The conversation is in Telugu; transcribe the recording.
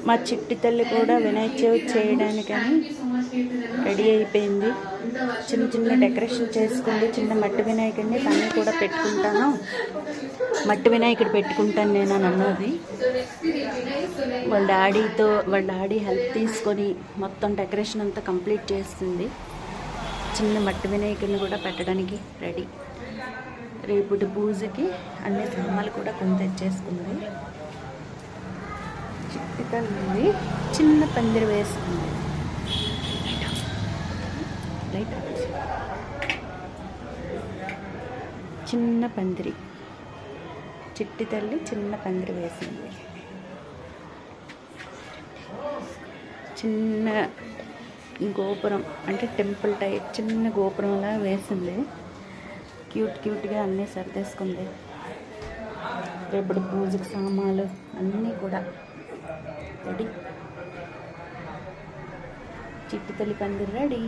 మా చిట్టి తల్లి కూడా వినాయక చవితి చేయడానికని రెడీ అయిపోయింది. చిన్న చిన్న డెకరేషన్ చేసుకుంది. చిన్న మట్టి వినాయకుడిని తను కూడా పెట్టుకుంటాను, మట్టి వినాయకుడు పెట్టుకుంటాను నేను అని అన్నది. వాళ్ళ డాడీ హెల్ప్ తీసుకొని మొత్తం డెకరేషన్ అంతా కంప్లీట్ చేస్తుంది. చిన్న మట్టి వినాయకుడిని కూడా పెట్టడానికి రెడీ. రేపటి పూజకి అన్ని సామాన్లు కూడా కొని తెచ్చేసుకుంది. చిట్టి తల్లి చిన్న పందిరి వేసుకుంది. చిన్న పందిరి, చిట్టి తల్లి చిన్న పందిరి వేసింది. చిన్న గోపురం అంటే టెంపుల్ టైప్ చిన్న గోపురంలా వేసింది. క్యూట్గా అన్నీ సర్దేసుకుంది. రేపటి పూజకి సామాన్లు అన్నీ కూడా రెడీ. చిట్టి తల్లి పందిరి రెడీ.